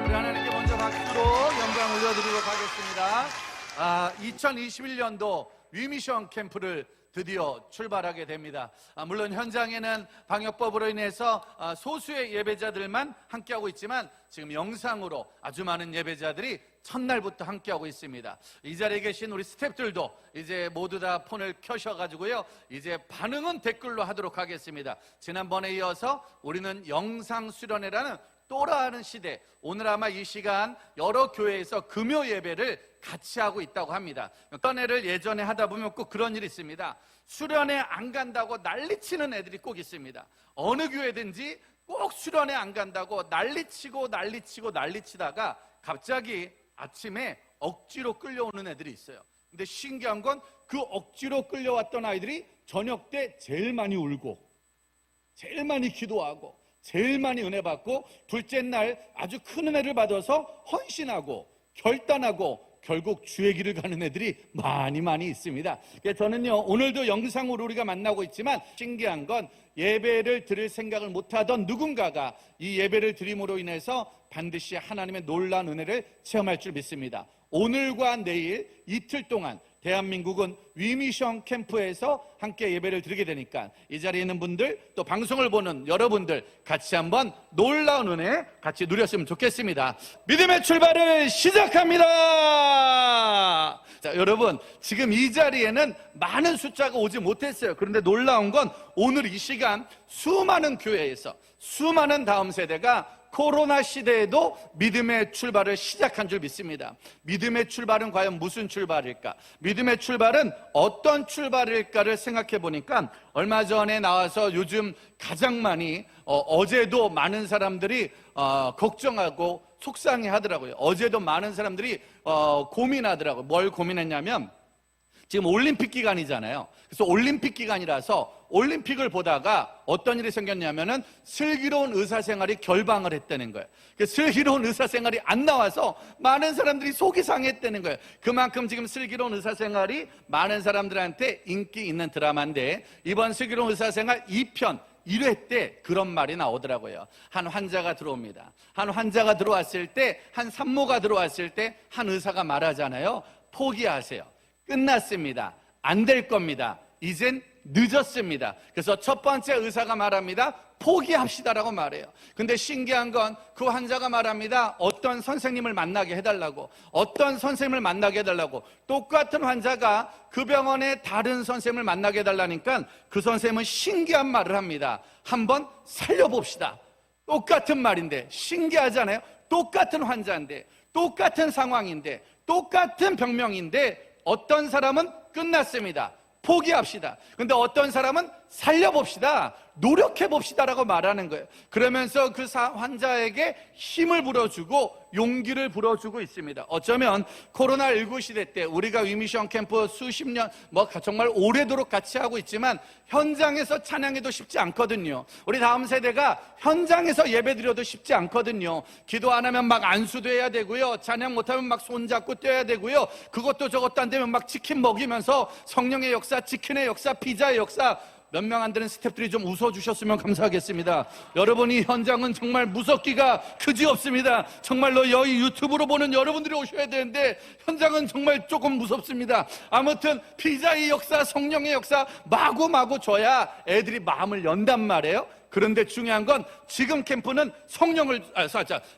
하나님께 먼저 박수로 영광 올려드리도록 하겠습니다. 2021년도 위미션 캠프를 드디어 출발하게 됩니다. 물론 현장에는 방역법으로 인해서 소수의 예배자들만 함께하고 있지만 지금 영상으로 아주 많은 예배자들이 첫날부터 함께하고 있습니다. 이 자리에 계신 우리 스태프들도 이제 모두 다 폰을 켜셔가지고요, 이제 반응은 댓글로 하도록 하겠습니다. 지난번에 이어서 우리는 영상 수련회라는 또라하는 시대, 오늘 아마 이 시간 여러 교회에서 금요 예배를 같이 하고 있다고 합니다. 수련회를 예전에 하다 보면 꼭 그런 일이 있습니다. 수련회 안 간다고 난리치는 애들이 꼭 있습니다. 어느 교회든지 꼭 수련회 안 간다고 난리치다가 갑자기 아침에 억지로 끌려오는 애들이 있어요. 근데 신기한 건 그 억지로 끌려왔던 아이들이 저녁 때 제일 많이 울고 제일 많이 기도하고 제일 많이 은혜 받고 둘째 날 아주 큰 은혜를 받아서 헌신하고 결단하고 결국 주의 길을 가는 애들이 많이 있습니다. 저는요, 오늘도 영상으로 우리가 만나고 있지만 신기한 건 예배를 드릴 생각을 못하던 누군가가 이 예배를 드림으로 인해서 반드시 하나님의 놀라운 은혜를 체험할 줄 믿습니다. 오늘과 내일 이틀 동안 대한민국은 위미션 캠프에서 함께 예배를 드리게 되니까 이 자리에 있는 분들, 또 방송을 보는 여러분들 같이 한번 놀라운 은혜 같이 누렸으면 좋겠습니다. 믿음의 출발을 시작합니다. 자, 여러분, 지금 이 자리에는 많은 숫자가 오지 못했어요. 그런데 놀라운 건 오늘 이 시간 수많은 교회에서 수많은 다음 세대가 코로나 시대에도 믿음의 출발을 시작한 줄 믿습니다. 믿음의 출발은 과연 무슨 출발일까? 믿음의 출발은 어떤 출발일까를 생각해 보니까 얼마 전에 나와서 요즘 가장 많이 어제도 많은 사람들이 걱정하고 속상해 하더라고요. 어제도 많은 사람들이 고민하더라고요. 뭘 고민했냐면 지금 올림픽 기간이잖아요. 그래서 올림픽 기간이라서 올림픽을 보다가 어떤 일이 생겼냐면은 슬기로운 의사생활이 결방을 했다는 거예요. 슬기로운 의사생활이 안 나와서 많은 사람들이 속이 상했다는 거예요. 그만큼 지금 슬기로운 의사생활이 많은 사람들한테 인기 있는 드라마인데 이번 슬기로운 의사생활 2편 1회 때 그런 말이 나오더라고요. 한 환자가 들어옵니다. 한 환자가 들어왔을 때, 한 산모가 들어왔을 때 한 의사가 말하잖아요. 포기하세요. 끝났습니다. 안 될 겁니다. 이젠 늦었습니다. 그래서 첫 번째 의사가 말합니다. 포기합시다라고 말해요. 근데 신기한 건 그 환자가 말합니다. 어떤 선생님을 만나게 해달라고, 어떤 선생님을 만나게 해달라고. 똑같은 환자가 그 병원의 다른 선생님을 만나게 해달라니까 그 선생님은 신기한 말을 합니다. 한번 살려봅시다. 똑같은 말인데 신기하잖아요. 똑같은 환자인데, 똑같은 상황인데, 똑같은 병명인데 어떤 사람은 끝났습니다. 포기합시다. 근데 어떤 사람은 살려봅시다. 노력해봅시다라고 말하는 거예요. 그러면서 그 환자에게 힘을 불어주고 용기를 불어주고 있습니다. 어쩌면 코로나19 시대 때 우리가 위미션 캠프 수십 년, 정말 오래도록 같이 하고 있지만 현장에서 찬양해도 쉽지 않거든요. 우리 다음 세대가 현장에서 예배드려도 쉽지 않거든요. 기도 안 하면 막 안수도 해야 되고요. 찬양 못하면 막 손잡고 뛰어야 되고요. 그것도 저것도 안 되면 막 치킨 먹이면서 성령의 역사, 치킨의 역사, 피자의 역사 몇 명 안 되는 스태프들이 좀 웃어주셨으면 감사하겠습니다. 여러분이 현장은 정말 무섭기가 그지없습니다. 정말로 여기 유튜브로 보는 여러분들이 오셔야 되는데 현장은 정말 조금 무섭습니다. 아무튼 피자의 역사, 성령의 역사 마구마구 줘야 애들이 마음을 연단 말이에요. 그런데 중요한 건 지금 캠프는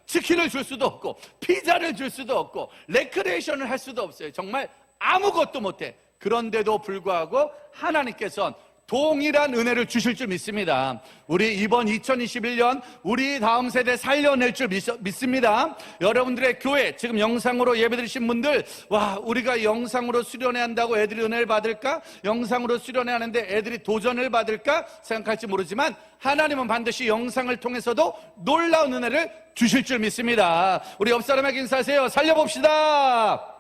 치킨을 줄 수도 없고 피자를 줄 수도 없고 레크레이션을 할 수도 없어요. 정말 아무것도 못해. 그런데도 불구하고 하나님께서는 동일한 은혜를 주실 줄 믿습니다. 우리 이번 2021년 우리 다음 세대 살려낼 줄 믿습니다. 여러분들의 교회, 지금 영상으로 예배드리신 분들, 와, 우리가 영상으로 수련회 한다고 애들이 은혜를 받을까? 영상으로 수련회 하는데 애들이 도전을 받을까? 생각할지 모르지만 하나님은 반드시 영상을 통해서도 놀라운 은혜를 주실 줄 믿습니다. 우리 옆 사람에게 인사하세요. 살려봅시다.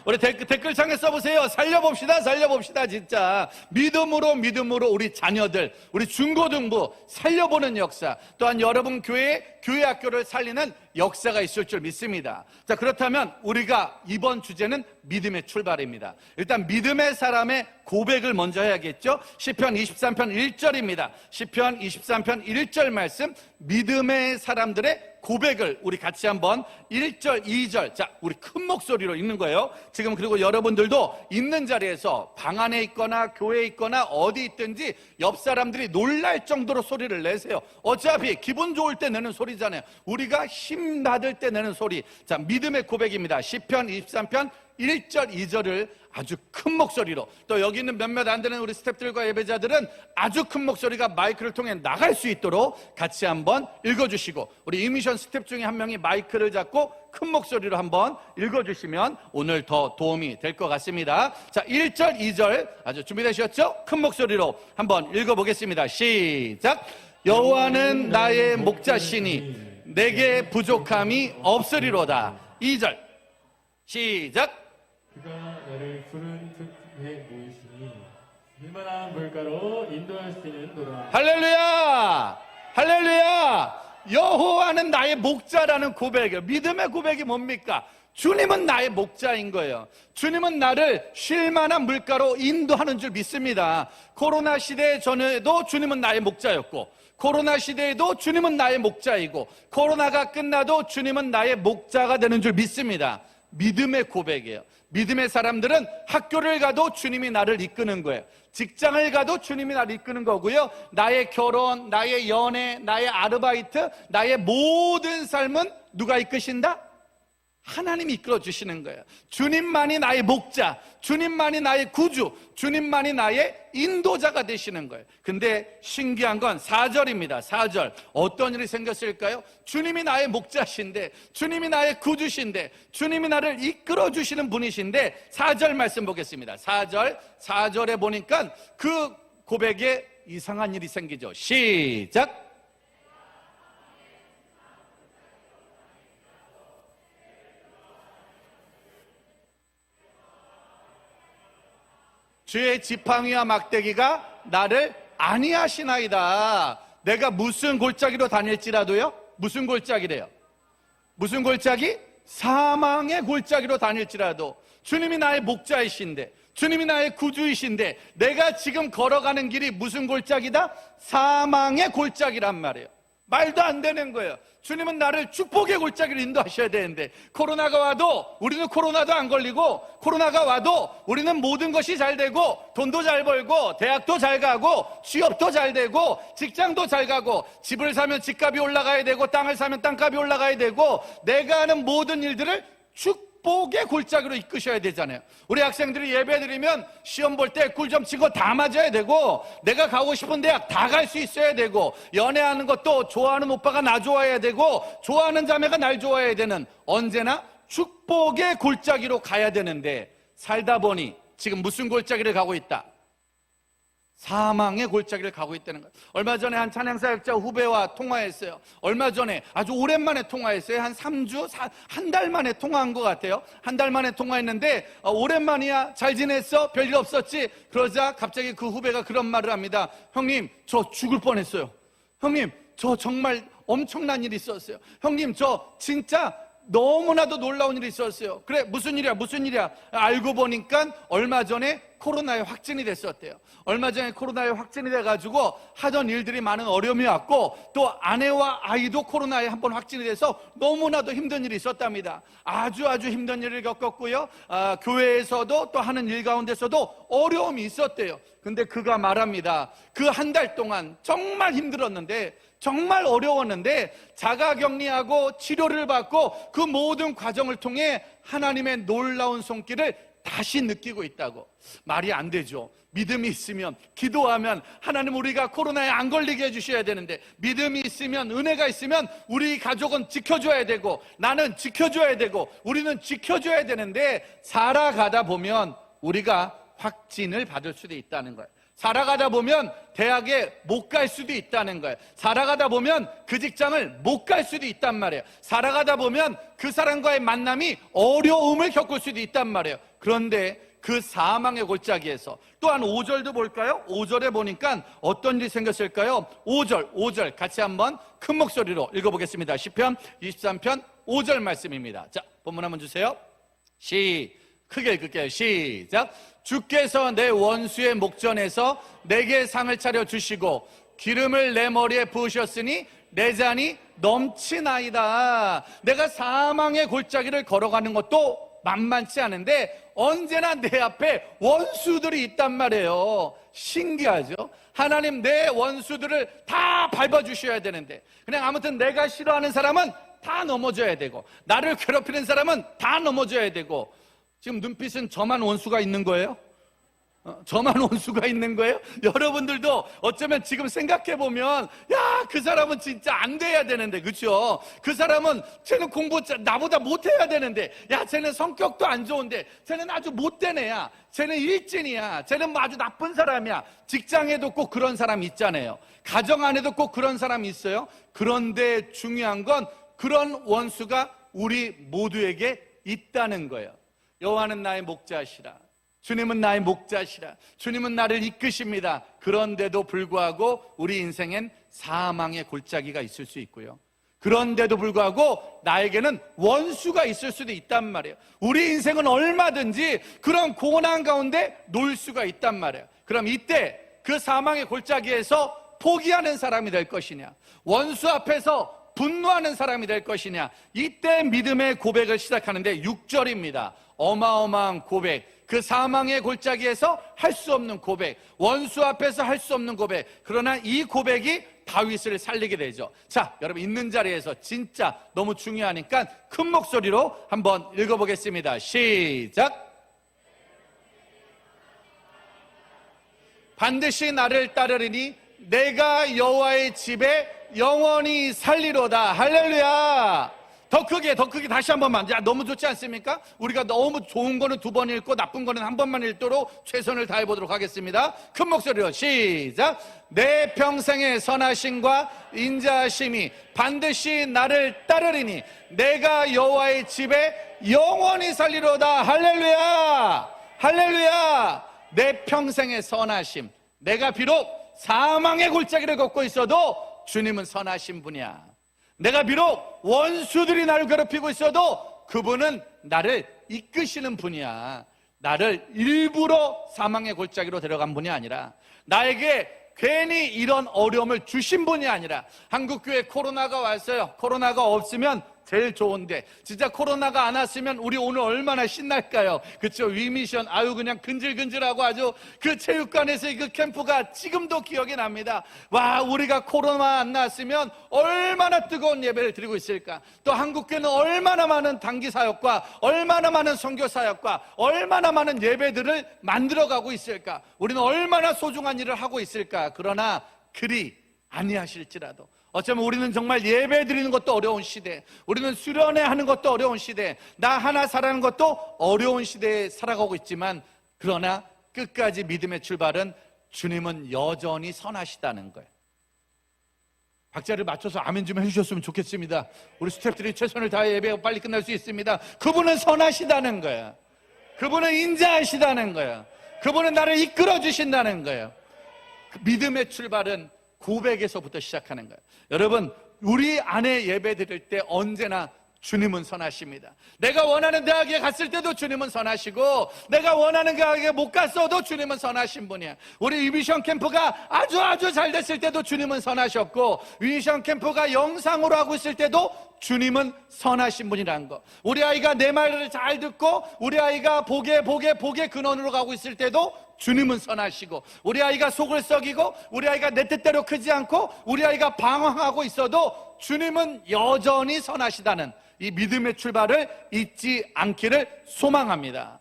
우리 댓글창에 써보세요. 살려봅시다. 진짜 믿음으로 우리 자녀들, 우리 중고등부 살려보는 역사, 또한 여러분 교회 학교를 살리는 역사가 있을 줄 믿습니다. 자, 그렇다면 우리가 이번 주제는 믿음의 출발입니다. 일단 믿음의 사람의 고백을 먼저 해야겠죠. 시편 23편 1절입니다. 시편 23편 1절 말씀, 믿음의 사람들의 고백을 우리 같이 한번 1절, 2절, 자, 우리 큰 목소리로 읽는 거예요. 지금 그리고 여러분들도 있는 자리에서 방 안에 있거나 교회에 있거나 어디 있든지 옆 사람들이 놀랄 정도로 소리를 내세요. 어차피 기분 좋을 때 내는 소리잖아요. 우리가 힘 받을 때 내는 소리. 자, 믿음의 고백입니다. 시편 23편 1절, 2절을 아주 큰 목소리로, 또 여기 있는 몇몇 안 되는 우리 스태프들과 예배자들은 아주 큰 목소리가 마이크를 통해 나갈 수 있도록 같이 한번 읽어주시고, 우리 이미션 스태프 중에 한 명이 마이크를 잡고 큰 목소리로 한번 읽어주시면 오늘 더 도움이 될 것 같습니다. 자, 1절, 2절 아주 준비되셨죠? 큰 목소리로 한번 읽어보겠습니다. 시작. 여호와는 나의 목자시니 내게 부족함이 없으리로다. 2절 시작. 그가 나를 푸른 흙에 모이시니 밀만한 물가로 인도하시는도다. 할렐루야! 할렐루야! 여호와는 나의 목자라는 고백이에요. 믿음의 고백이 뭡니까? 주님은 나의 목자인 거예요. 주님은 나를 쉴만한 물가로 인도하는 줄 믿습니다. 코로나 시대 전에도 주님은 나의 목자였고, 코로나 시대에도 주님은 나의 목자이고, 코로나가 끝나도 주님은 나의 목자가 되는 줄 믿습니다. 믿음의 고백이에요. 믿음의 사람들은 학교를 가도 주님이 나를 이끄는 거예요. 직장을 가도 주님이 나를 이끄는 거고요. 나의 결혼, 나의 연애, 나의 아르바이트, 나의 모든 삶은 누가 이끄신다? 하나님이 이끌어 주시는 거예요. 주님만이 나의 목자, 주님만이 나의 구주, 주님만이 나의 인도자가 되시는 거예요. 근데 신기한 건 4절입니다. 4절. 어떤 일이 생겼을까요? 주님이 나의 목자신데, 주님이 나의 구주신데, 주님이 나를 이끌어 주시는 분이신데, 4절 말씀 보겠습니다. 4절에 보니까 그 고백에 이상한 일이 생기죠. 시작. 주의 지팡이와 막대기가 나를 안위하시나이다. 내가 무슨 골짜기로 다닐지라도요? 무슨 골짜기래요? 무슨 골짜기? 사망의 골짜기로 다닐지라도 주님이 나의 목자이신데, 주님이 나의 구주이신데, 내가 지금 걸어가는 길이 무슨 골짜기다? 사망의 골짜기란 말이에요. 말도 안 되는 거예요. 주님은 나를 축복의 골짜기로 인도하셔야 되는데, 코로나가 와도 우리는 코로나도 안 걸리고, 코로나가 와도 우리는 모든 것이 잘 되고, 돈도 잘 벌고, 대학도 잘 가고, 취업도 잘 되고, 직장도 잘 가고, 집을 사면 집값이 올라가야 되고, 땅을 사면 땅값이 올라가야 되고, 내가 하는 모든 일들을 축복의 골짜기로 이끄셔야 되잖아요. 우리 학생들이 예배 드리면 시험 볼 때 꿀 좀 치고 다 맞아야 되고, 내가 가고 싶은 대학 다 갈 수 있어야 되고, 연애하는 것도 좋아하는 오빠가 나 좋아해야 되고, 좋아하는 자매가 날 좋아해야 되는, 언제나 축복의 골짜기로 가야 되는데, 살다 보니 지금 무슨 골짜기를 가고 있다? 사망의 골짜기를 가고 있다는 거예요. 얼마 전에 한 찬양사역자 후배와 통화했어요. 얼마 전에 아주 오랜만에 통화했어요. 한 3주, 한 달 만에 통화한 것 같아요. 한 달 만에 통화했는데, 오랜만이야, 잘 지냈어? 별일 없었지? 그러자 갑자기 그 후배가 그런 말을 합니다. 형님, 저 죽을 뻔했어요. 형님, 저 정말 엄청난 일이 있었어요. 형님, 저 진짜 너무나도 놀라운 일이 있었어요. 그래, 무슨 일이야, 무슨 일이야. 알고 보니까 얼마 전에 코로나에 확진이 됐었대요. 얼마 전에 코로나에 확진이 돼가지고 하던 일들이 많은 어려움이 왔고, 또 아내와 아이도 코로나에 한번 확진이 돼서 너무나도 힘든 일이 있었답니다. 아주 힘든 일을 겪었고요. 교회에서도 또 하는 일 가운데서도 어려움이 있었대요. 근데 그가 말합니다. 그 한 달 동안 정말 힘들었는데, 정말 어려웠는데 자가격리하고 치료를 받고 그 모든 과정을 통해 하나님의 놀라운 손길을 다시 느끼고 있다고. 말이 안 되죠. 믿음이 있으면, 기도하면 하나님 우리가 코로나에 안 걸리게 해주셔야 되는데, 믿음이 있으면, 은혜가 있으면 우리 가족은 지켜줘야 되고, 나는 지켜줘야 되고, 우리는 지켜줘야 되는데, 살아가다 보면 우리가 확진을 받을 수도 있다는 거예요. 살아가다 보면 대학에 못 갈 수도 있다는 거예요. 살아가다 보면 그 직장을 못 갈 수도 있단 말이에요. 살아가다 보면 그 사람과의 만남이 어려움을 겪을 수도 있단 말이에요. 그런데 그 사망의 골짜기에서 또한 5절도 볼까요? 5절에 보니까 어떤 일이 생겼을까요? 5절 같이 한번 큰 목소리로 읽어보겠습니다. 시편 23편 5절 말씀입니다. 자, 본문 한번 주세요. 크게 읽을게요. 시작. 주께서 내 원수의 목전에서 내게 상을 차려 주시고 기름을 내 머리에 부으셨으니 내 잔이 넘치나이다. 내가 사망의 골짜기를 걸어가는 것도 만만치 않은데 언제나 내 앞에 원수들이 있단 말이에요. 신기하죠? 하나님 내 원수들을 다 밟아주셔야 되는데, 그냥 아무튼 내가 싫어하는 사람은 다 넘어져야 되고, 나를 괴롭히는 사람은 다 넘어져야 되고. 지금 눈빛은 저만 원수가 있는 거예요? 저만 원수가 있는 거예요? 여러분들도 어쩌면 지금 생각해보면, 야, 그 사람은 진짜 안 돼야 되는데, 그렇죠? 그 사람은 쟤는 공부 나보다 못해야 되는데, 야, 쟤는 성격도 안 좋은데, 쟤는 아주 못된 애야, 쟤는 일진이야, 쟤는 뭐 아주 나쁜 사람이야. 직장에도 꼭 그런 사람 있잖아요. 가정 안에도 꼭 그런 사람이 있어요. 그런데 중요한 건 그런 원수가 우리 모두에게 있다는 거예요. 여호와는 나의 목자시라. 주님은 나의 목자시라. 주님은 나를 이끄십니다. 그런데도 불구하고 우리 인생엔 사망의 골짜기가 있을 수 있고요. 그런데도 불구하고 나에게는 원수가 있을 수도 있단 말이에요. 우리 인생은 얼마든지 그런 고난 가운데 놓일 수가 있단 말이에요. 그럼 이때 그 사망의 골짜기에서 포기하는 사람이 될 것이냐, 원수 앞에서 분노하는 사람이 될 것이냐. 이때 믿음의 고백을 시작하는데 6절입니다. 어마어마한 고백, 그 사망의 골짜기에서 할 수 없는 고백, 원수 앞에서 할 수 없는 고백. 그러나 이 고백이 다윗을 살리게 되죠. 자, 여러분 있는 자리에서 진짜 너무 중요하니까 큰 목소리로 한번 읽어보겠습니다. 시작. 반드시 나를 따르리니 내가 여호와의 집에 영원히 살리로다. 할렐루야. 더 크게 다시 한 번만. 야, 너무 좋지 않습니까? 우리가 너무 좋은 거는 두 번 읽고 나쁜 거는 한 번만 읽도록 최선을 다해 보도록 하겠습니다. 큰 목소리로 시작. 내 평생의 선하심과 인자하심이 반드시 나를 따르리니 내가 여호와의 집에 영원히 살리로다. 할렐루야. 할렐루야. 내 평생의 선하심. 내가 비록 사망의 골짜기를 걷고 있어도 주님은 선하신 분이야. 내가 비록 원수들이 나를 괴롭히고 있어도 그분은 나를 이끄시는 분이야. 나를 일부러 사망의 골짜기로 데려간 분이 아니라, 나에게 괜히 이런 어려움을 주신 분이 아니라, 한국교회 코로나가 왔어요. 코로나가 없으면 제일 좋은데, 진짜 코로나가 안 왔으면 우리 오늘 얼마나 신날까요? 그쵸? 위미션, 아유 그냥 근질근질하고 아주 그 체육관에서의 그 캠프가 지금도 기억이 납니다. 와, 우리가 코로나 안 났으면 얼마나 뜨거운 예배를 드리고 있을까? 또 한국교회는 얼마나 많은 단기 사역과 얼마나 많은 선교 사역과 얼마나 많은 예배들을 만들어가고 있을까? 우리는 얼마나 소중한 일을 하고 있을까? 그러나 그리 아니하실지라도, 어쩌면 우리는 정말 예배 드리는 것도 어려운 시대, 우리는 수련회 하는 것도 어려운 시대, 나 하나 살아가는 것도 어려운 시대에 살아가고 있지만, 그러나 끝까지 믿음의 출발은 주님은 여전히 선하시다는 거예요. 박자를 맞춰서 아멘 좀 해주셨으면 좋겠습니다. 우리 스태프들이 최선을 다해 예배가 빨리 끝날 수 있습니다. 그분은 선하시다는 거예요. 그분은 인자하시다는 거예요. 그분은 나를 이끌어 주신다는 거예요. 믿음의 출발은 고백에서부터 시작하는 거예요. 여러분, 우리 안에 예배 드릴 때 언제나 주님은 선하십니다. 내가 원하는 대학에 갔을 때도 주님은 선하시고, 내가 원하는 대학에 못 갔어도 주님은 선하신 분이야. 우리 위비션 캠프가 아주 잘 됐을 때도 주님은 선하셨고, 위비션 캠프가 영상으로 하고 있을 때도 주님은 선하신 분이라는 거. 우리 아이가 내 말을 잘 듣고 우리 아이가 복의 근원으로 가고 있을 때도 주님은 선하시고, 우리 아이가 속을 썩이고 우리 아이가 내 뜻대로 크지 않고 우리 아이가 방황하고 있어도 주님은 여전히 선하시다는 이 믿음의 출발을 잊지 않기를 소망합니다.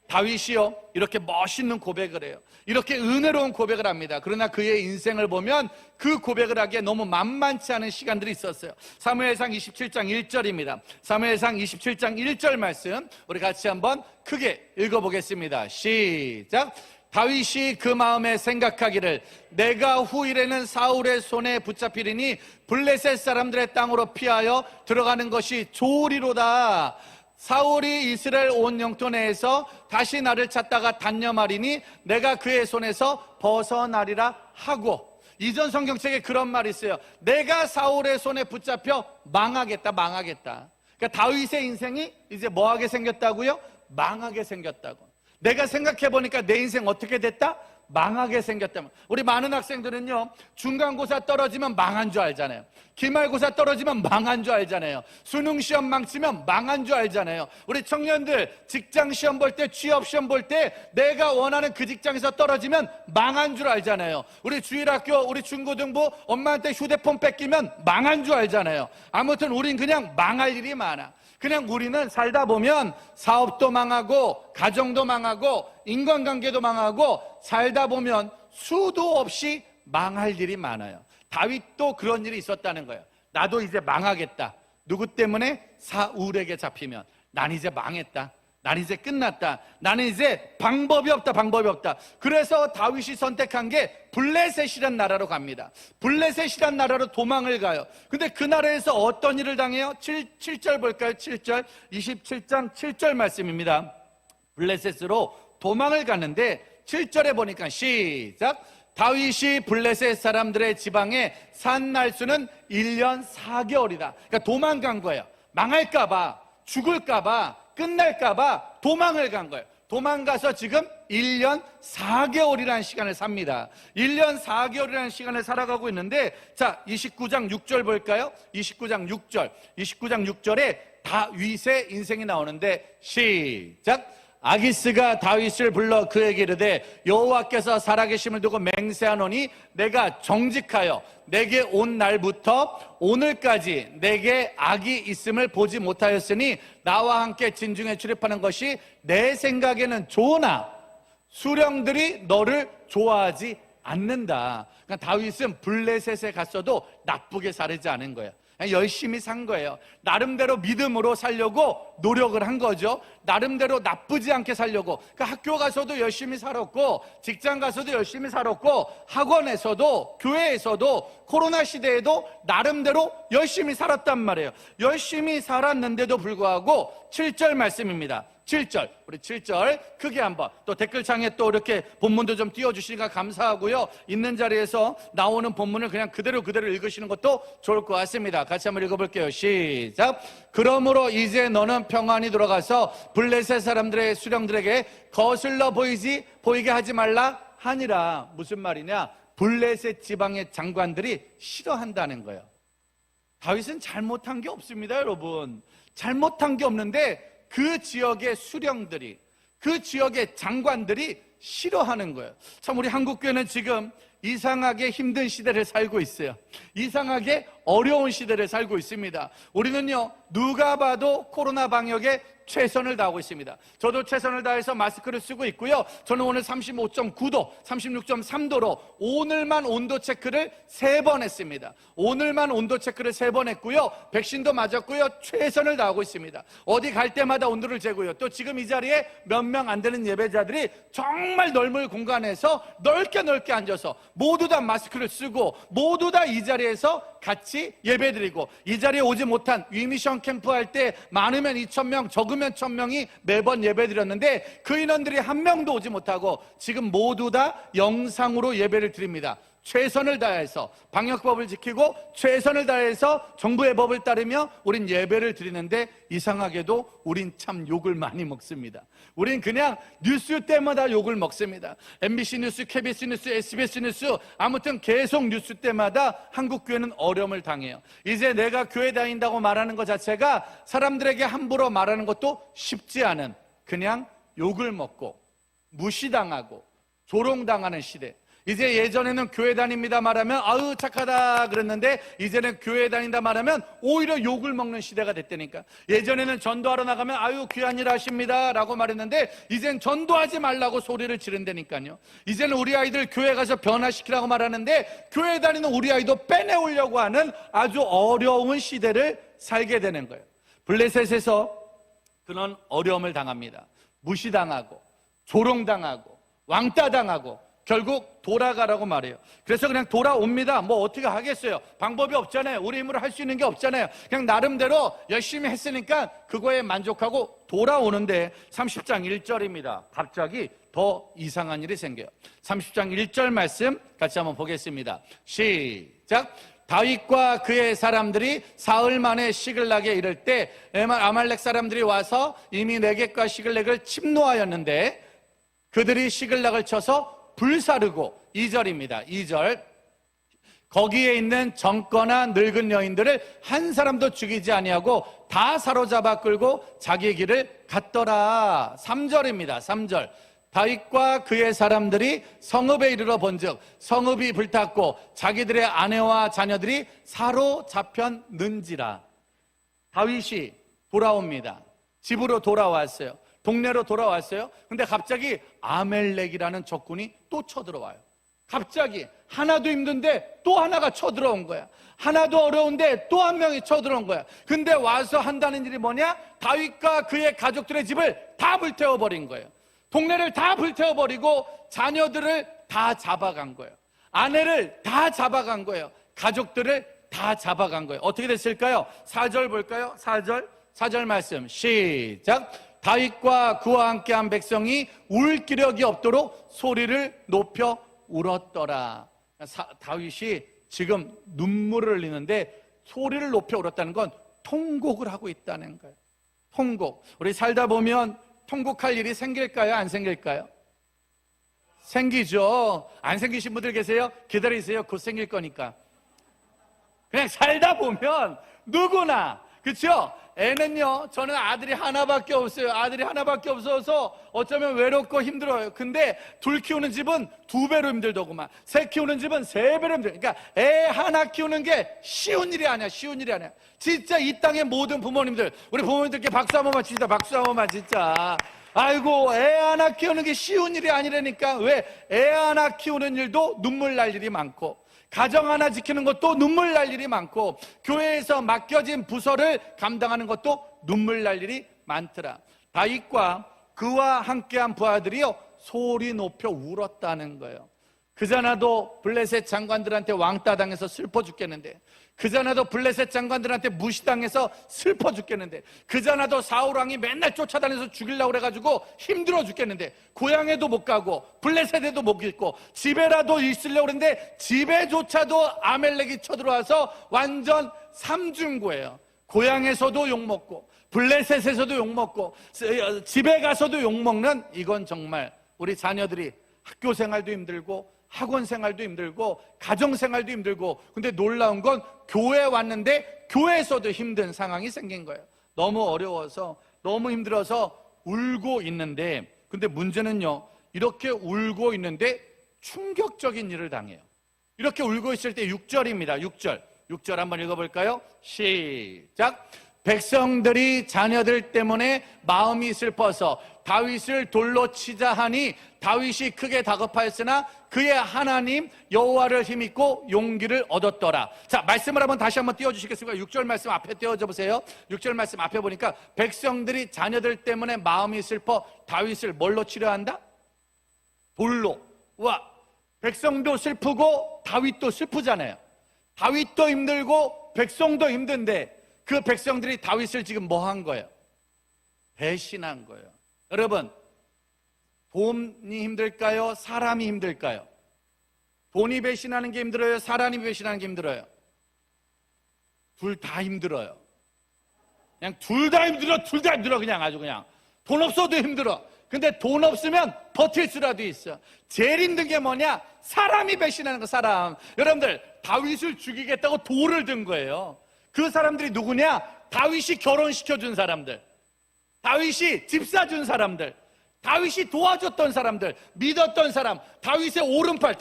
다윗이요, 이렇게 멋있는 고백을 해요. 이렇게 은혜로운 고백을 합니다. 그러나 그의 인생을 보면 그 고백을 하기에 너무 만만치 않은 시간들이 있었어요. 사무엘상 27장 1절입니다. 사무엘상 27장 1절 말씀 우리 같이 한번 크게 읽어보겠습니다. 시작. 다윗이 그 마음에 생각하기를 내가 후일에는 사울의 손에 붙잡히리니 블레셋 사람들의 땅으로 피하여 들어가는 것이 좋으리로다. 사울이 이스라엘 온 영토 내에서 다시 나를 찾다가 단념하리니 내가 그의 손에서 벗어나리라 하고, 이전 성경책에 그런 말이 있어요. 내가 사울의 손에 붙잡혀 망하겠다. 그러니까 다윗의 인생이 이제 뭐하게 생겼다고요? 망하게 생겼다고. 내가 생각해보니까 내 인생 어떻게 됐다? 망하게 생겼다면. 우리 많은 학생들은요, 중간고사 떨어지면 망한 줄 알잖아요. 기말고사 떨어지면 망한 줄 알잖아요. 수능시험 망치면 망한 줄 알잖아요. 우리 청년들 직장시험 볼 때, 취업시험 볼 때 내가 원하는 그 직장에서 떨어지면 망한 줄 알잖아요. 우리 주일학교, 우리 중고등부 엄마한테 휴대폰 뺏기면 망한 줄 알잖아요. 아무튼 우린 그냥 망할 일이 많아. 그냥 우리는 살다 보면 사업도 망하고 가정도 망하고 인간관계도 망하고 살다 보면 수도 없이 망할 일이 많아요. 다윗도 그런 일이 있었다는 거예요. 나도 이제 망하겠다. 누구 때문에? 사울에게 잡히면. 난 이제 망했다. 난 이제 끝났다. 나는 이제 방법이 없다. 그래서 다윗이 선택한 게 블레셋이란 나라로 갑니다. 블레셋이란 나라로 도망을 가요. 근데 그 나라에서 어떤 일을 당해요? 7절 볼까요? 7절 27장 7절 말씀입니다. 블레셋으로 도망을 가는데 7절에 보니까 시작. 다윗이 블레셋 사람들의 지방에 산 날수는 1년 4개월이다. 그러니까 도망간 거예요. 망할까봐, 죽을까봐, 끝날까봐 도망을 간 거예요. 도망가서 지금 1년 4개월이라는 시간을 삽니다. 1년 4개월이라는 시간을 살아가고 있는데, 자, 29장 6절 볼까요? 29장 6절에 다윗의 인생이 나오는데 시작. 아기스가 다윗을 불러 그에게 이르되 여호와께서 살아계심을 두고 맹세하노니 내가 정직하여 내게 온 날부터 오늘까지 내게 악이 있음을 보지 못하였으니 나와 함께 진중에 출입하는 것이 내 생각에는 좋으나 수령들이 너를 좋아하지 않는다. 그러니까 다윗은 블레셋에 갔어도 나쁘게 살지 않은 거예요. 열심히 산 거예요. 나름대로 믿음으로 살려고 노력을 한 거죠. 나름대로 나쁘지 않게 살려고. 그러니까 학교 가서도 열심히 살았고, 직장 가서도 열심히 살았고, 학원에서도, 교회에서도, 코로나 시대에도 나름대로 열심히 살았단 말이에요. 열심히 살았는데도 불구하고 7절 말씀입니다. 7절, 우리 7절 크게 한번, 또 댓글창에 또 이렇게 본문도 좀 띄워주시니까 감사하고요. 있는 자리에서 나오는 본문을 그냥 그대로 읽으시는 것도 좋을 것 같습니다. 같이 한번 읽어볼게요. 시작. 그러므로 이제 너는 평안히 돌아가서 블레셋 사람들의 수령들에게 거슬러 보이게 하지 말라 하니라. 무슨 말이냐? 블레셋 지방의 장관들이 싫어한다는 거예요. 다윗은 잘못한 게 없습니다, 여러분. 잘못한 게 없는데 그 지역의 수령들이, 그 지역의 장관들이 싫어하는 거예요. 참, 우리 한국교회는 지금 이상하게 힘든 시대를 살고 있어요. 이상하게 어려운 시대를 살고 있습니다. 우리는요, 누가 봐도 코로나 방역에 최선을 다하고 있습니다. 저도 최선을 다해서 마스크를 쓰고 있고요. 저는 오늘 35.9도, 36.3도로 오늘만 온도 체크를 3번 했습니다. 오늘만 온도 체크를 3번 했고요. 백신도 맞았고요. 최선을 다하고 있습니다. 어디 갈 때마다 온도를 재고요. 또 지금 이 자리에 몇 명 안 되는 예배자들이 정말 넓은 공간에서 넓게 앉아서 모두 다 마스크를 쓰고 모두 다 이 자리에서 같이 예배드리고, 이 자리에 오지 못한 위미션 캠프 할 때 많으면 2,000명, 적으면 1,000명이 매번 예배드렸는데 그 인원들이 한 명도 오지 못하고 지금 모두 다 영상으로 예배를 드립니다. 최선을 다해서 방역법을 지키고 최선을 다해서 정부의 법을 따르며 우린 예배를 드리는데 이상하게도 우린 참 욕을 많이 먹습니다. 우린 그냥 뉴스 때마다 욕을 먹습니다. MBC 뉴스, KBS 뉴스, SBS 뉴스, 아무튼 계속 뉴스 때마다 한국 교회는 어려움을 당해요. 이제 내가 교회 다닌다고 말하는 것 자체가 사람들에게 함부로 말하는 것도 쉽지 않은, 그냥 욕을 먹고 무시당하고 조롱당하는 시대. 이제 예전에는 교회 다닙니다 말하면 아유 착하다 그랬는데 이제는 교회 다닌다 말하면 오히려 욕을 먹는 시대가 됐다니까. 예전에는 전도하러 나가면 아유 귀한 일 하십니다 라고 말했는데 이젠 전도하지 말라고 소리를 지른다니까요. 이제는 우리 아이들 교회 가서 변화시키라고 말하는데 교회 다니는 우리 아이도 빼내오려고 하는 아주 어려운 시대를 살게 되는 거예요. 블레셋에서 그런 어려움을 당합니다. 무시당하고 조롱당하고 왕따당하고 결국 돌아가라고 말해요. 그래서 그냥 돌아옵니다. 뭐 어떻게 하겠어요? 방법이 없잖아요. 우리 힘으로 할 수 있는 게 없잖아요. 그냥 나름대로 열심히 했으니까 그거에 만족하고 돌아오는데 30장 1절입니다. 갑자기 더 이상한 일이 생겨요. 30장 1절 말씀 같이 한번 보겠습니다. 시작. 다윗과 그의 사람들이 사흘 만에 시글락에 이를 때 아말렉 사람들이 와서 이미 네겝과 시글락을 침노하였는데 그들이 시글락을 쳐서 불사르고 2절입니다. 2절. 거기에 있는 젊거나 늙은 여인들을 한 사람도 죽이지 아니하고 다 사로잡아 끌고 자기 길을 갔더라. 3절입니다. 3절. 다윗과 그의 사람들이 성읍에 이르러 본즉 성읍이 불탔고 자기들의 아내와 자녀들이 사로잡혔는지라. 다윗이 돌아옵니다. 집으로 돌아왔어요. 동네로 돌아왔어요. 근데 갑자기 아멜렉이라는 적군이 또 쳐들어와요. 갑자기 하나도 힘든데 또 하나가 쳐들어온 거야. 하나도 어려운데 또 한 명이 쳐들어온 거야. 근데 와서 한다는 일이 뭐냐? 다윗과 그의 가족들의 집을 다 불태워버린 거예요. 동네를 다 불태워버리고 자녀들을 다 잡아간 거예요. 아내를 다 잡아간 거예요. 가족들을 다 잡아간 거예요. 어떻게 됐을까요? 4절 볼까요? 4절 말씀 시작. 다윗과 그와 함께한 백성이 울 기력이 없도록 소리를 높여 울었더라. 다윗이 지금 눈물을 흘리는데 소리를 높여 울었다는 건 통곡을 하고 있다는 거예요. 통곡. 우리 살다 보면 통곡할 일이 생길까요? 안 생길까요? 생기죠. 안 생기신 분들 계세요? 기다리세요. 곧 생길 거니까. 그냥 살다 보면 누구나, 그렇죠? 애는요, 저는 아들이 하나밖에 없어요. 아들이 하나밖에 없어서 어쩌면 외롭고 힘들어요. 근데 둘 키우는 집은 2배로 힘들더구만. 셋 키우는 집은 3배로 힘들어요. 그러니까 애 하나 키우는 게 쉬운 일이 아니야. 쉬운 일이 아니야. 진짜 이 땅의 모든 부모님들, 우리 부모님들께 박수 한 번만 칩시다. 박수 한 번만 진짜. 아이고, 애 하나 키우는 게 쉬운 일이 아니라니까. 왜? 애 하나 키우는 일도 눈물 날 일이 많고, 가정 하나 지키는 것도 눈물 날 일이 많고, 교회에서 맡겨진 부서를 감당하는 것도 눈물 날 일이 많더라. 다윗과 그와 함께한 부하들이요 소리 높여 울었다는 거예요. 그자나도 블레셋 장관들한테 왕따 당해서 슬퍼 죽겠는데, 그자나도 블레셋 장관들한테 무시당해서 슬퍼 죽겠는데, 그자나도 사울 왕이 맨날 쫓아다녀서 죽이려고 그래가지고 힘들어 죽겠는데, 고향에도 못 가고 블레셋에도 못 있고 집에라도 있으려고 그랬는데 집에조차도 아멜렉이 쳐들어와서 완전 삼중고예요. 고향에서도 욕먹고 블레셋에서도 욕먹고 집에 가서도 욕먹는, 이건 정말 우리 자녀들이 학교 생활도 힘들고 학원 생활도 힘들고 가정 생활도 힘들고, 근데 놀라운 건 교회에 왔는데 교회에서도 힘든 상황이 생긴 거예요. 너무 어려워서 너무 힘들어서 울고 있는데, 근데 문제는요, 이렇게 울고 있는데 충격적인 일을 당해요. 이렇게 울고 있을 때 6절입니다. 6절 한번 읽어볼까요? 시작. 백성들이 자녀들 때문에 마음이 슬퍼서 다윗을 돌로 치자 하니 다윗이 크게 다급하였으나 그의 하나님 여호와를 힘입고 용기를 얻었더라. 자, 말씀을 다시 한번 띄워주시겠습니까? 6절 말씀 앞에 띄워줘 보세요. 6절 말씀 앞에 보니까 백성들이 자녀들 때문에 마음이 슬퍼 다윗을 뭘로 치려 한다? 돌로. 와, 백성도 슬프고 다윗도 슬프잖아요. 다윗도 힘들고 백성도 힘든데 그 백성들이 다윗을 지금 뭐 한 거예요? 배신한 거예요. 여러분, 돈이 힘들까요? 사람이 힘들까요? 돈이 배신하는 게 힘들어요? 사람이 배신하는 게 힘들어요? 둘 다 힘들어요. 그냥 둘 다 힘들어, 둘 다 힘들어. 그냥 아주 그냥. 돈 없어도 힘들어. 근데 돈 없으면 버틸 수라도 있어. 제일 힘든 게 뭐냐? 사람이 배신하는 거, 사람. 여러분들, 다윗을 죽이겠다고 돌을 든 거예요. 그 사람들이 누구냐? 다윗이 결혼시켜준 사람들, 다윗이 집 사준 사람들, 다윗이 도와줬던 사람들, 믿었던 사람, 다윗의 오른팔.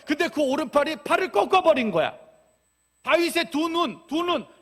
근데 그 오른팔이 팔을 꺾어버린 거야. 다윗의 두 눈,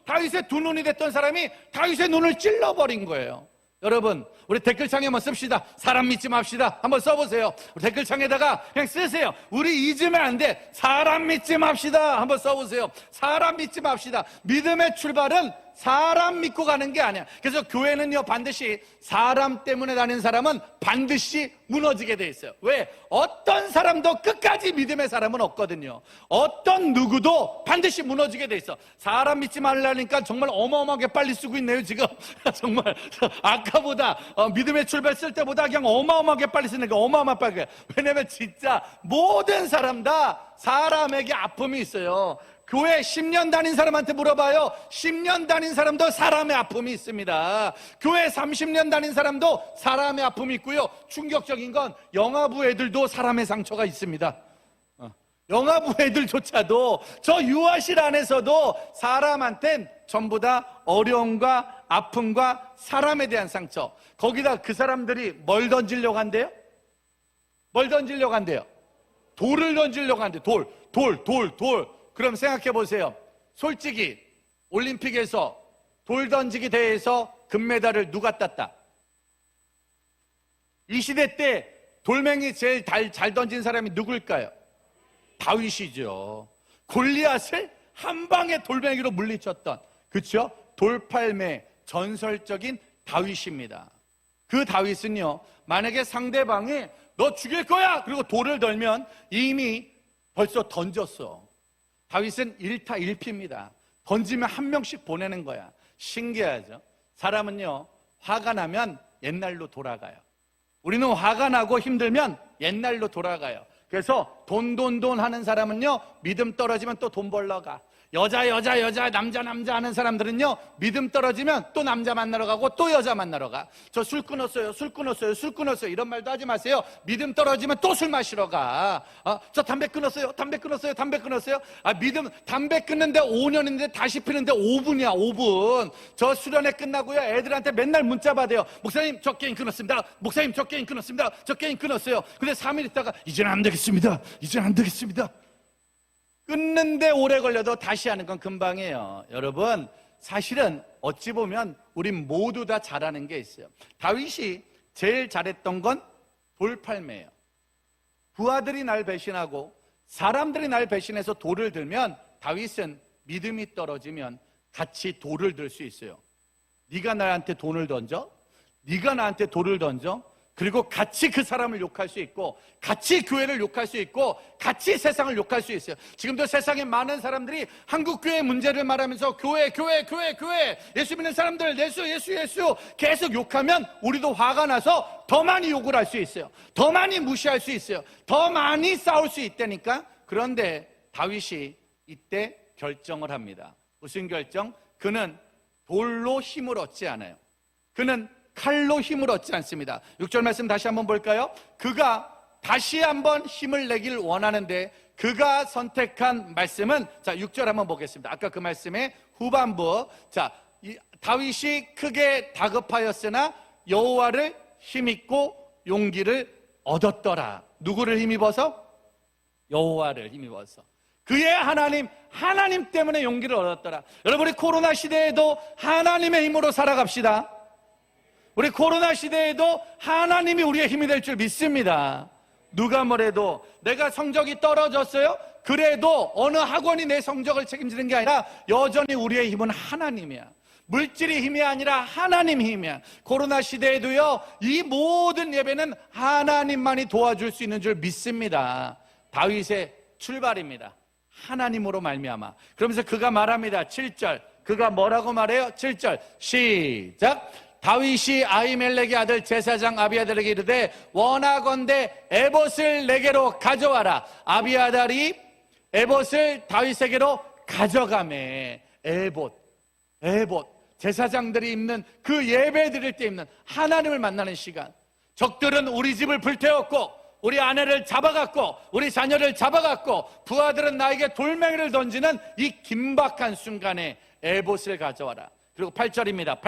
다윗의 두 눈이 됐던 사람이 다윗의 눈을 찔러버린 거예요. 여러분, 우리 댓글창에 한번 씁시다. 사람 믿지 맙시다. 한번 써보세요. 우리 댓글창에다가 그냥 쓰세요. 우리 잊으면 안 돼. 사람 믿지 맙시다. 한번 써보세요. 사람 믿지 맙시다. 믿음의 출발은 사람 믿고 가는 게 아니야. 그래서 교회는요, 반드시 사람 때문에 다니는 사람은 반드시 무너지게 돼 있어요. 왜? 어떤 사람도 끝까지 믿음의 사람은 없거든요. 어떤 누구도 반드시 무너지게 돼 있어. 사람 믿지 말라니까 정말 어마어마하게 빨리 쓰고 있네요, 지금. 정말 아까보다 믿음의 출발 쓸 때보다 그냥 어마어마하게 빨리 쓰는 거, 어마어마하게 빨리. 왜냐면 진짜 모든 사람 다 사람에게 아픔이 있어요. 교회 10년 다닌 사람한테 물어봐요. 10년 다닌 사람도 사람의 아픔이 있습니다. 교회 30년 다닌 사람도 사람의 아픔이 있고요. 충격적인 건 영아부 애들도 사람의 상처가 있습니다. 영아부 애들조차도 저 유아실 안에서도 사람한텐 전부 다 어려움과 아픔과 사람에 대한 상처. 거기다 그 사람들이 뭘 던지려고 한대요? 뭘 던지려고 한대요? 돌을 던지려고 한대요. 돌. 그럼 생각해 보세요. 솔직히 올림픽에서 돌 던지기 대회에서 금메달을 누가 땄다? 이 시대 때 돌멩이 제일 잘 던진 사람이 누굴까요? 다윗이죠. 골리앗을 한 방에 돌멩이로 물리쳤던, 그렇죠? 돌팔매 전설적인 다윗입니다. 그 다윗은요, 만약에 상대방이 너 죽일 거야! 그리고 돌을 들면 이미 벌써 던졌어. 다윗은 1타 1피입니다. 던지면 한 명씩 보내는 거야. 신기하죠? 사람은요, 화가 나면 옛날로 돌아가요. 우리는 화가 나고 힘들면 옛날로 돌아가요. 그래서 돈 하는 사람은요, 믿음 떨어지면 또 돈 벌러 가. 여자, 남자 하는 사람들은요, 믿음 떨어지면 또 남자 만나러 가고 또 여자 만나러 가. 저 술 끊었어요. 이런 말도 하지 마세요. 믿음 떨어지면 또 술 마시러 가. 저 담배 끊었어요. 담배 끊는데 5년인데 다시 피는데 5분이야, 5분. 저 수련회 끝나고요, 애들한테 맨날 문자 받아요. 목사님, 저 게임 끊었습니다. 저 게임 끊었어요. 근데 3일 있다가, 이제는 안 되겠습니다. 끊는데 오래 걸려도 다시 하는 건 금방이에요. 여러분, 사실은 어찌 보면 우리 모두 다 잘하는 게 있어요. 다윗이 제일 잘했던 건 돌팔매예요. 부하들이 날 배신하고 사람들이 날 배신해서 돌을 들면 다윗은 믿음이 떨어지면 같이 돌을 들 수 있어요. 네가 나한테 돈을 던져? 네가 나한테 돌을 던져? 그리고 같이 그 사람을 욕할 수 있고, 같이 교회를 욕할 수 있고, 같이 세상을 욕할 수 있어요. 지금도 세상에 많은 사람들이 한국교회 문제를 말하면서 교회, 예수 믿는 사람들, 예수 계속 욕하면 우리도 화가 나서 더 많이 욕을 할 수 있어요. 더 많이 무시할 수 있어요. 더 많이 싸울 수 있다니까. 그런데 다윗이 이때 결정을 합니다. 무슨 결정? 그는 돌로 힘을 얻지 않아요. 그는 칼로 힘을 얻지 않습니다. 6절 말씀 다시 한번 볼까요? 그가 다시 한번 힘을 내길 원하는데 그가 선택한 말씀은, 자, 6절 한번 보겠습니다. 아까 그 말씀의 후반부. 자, 다윗이 크게 다급하였으나 여호와를 힘입고 용기를 얻었더라. 누구를 힘입어서? 여호와를 힘입어서. 그의 하나님 때문에 용기를 얻었더라. 여러분, 우리 코로나 시대에도 하나님의 힘으로 살아갑시다. 우리 코로나 시대에도 하나님이 우리의 힘이 될 줄 믿습니다. 누가 뭐래도 내가 성적이 떨어졌어요? 그래도 어느 학원이 내 성적을 책임지는 게 아니라 여전히 우리의 힘은 하나님이야. 물질의 힘이 아니라 하나님 힘이야. 코로나 시대에도요, 이 모든 예배는 하나님만이 도와줄 수 있는 줄 믿습니다. 다윗의 출발입니다. 하나님으로 말미암아. 그러면서 그가 말합니다. 7절. 그가 뭐라고 말해요? 7절 시작. 다윗이 아히멜렉의 아들 제사장 아비아달에게 이르되 원하건대 에봇을 내게로 가져와라. 아비아달이 에봇을 다윗에게로 가져가매. 에봇 제사장들이 입는 그 예배 드릴 때 입는 하나님을 만나는 시간. 적들은 우리 집을 불태웠고 우리 아내를 잡아갔고 우리 자녀를 잡아갔고 부하들은 나에게 돌멩이를 던지는 이 긴박한 순간에 에봇을 가져와라. 그리고 8절입니다.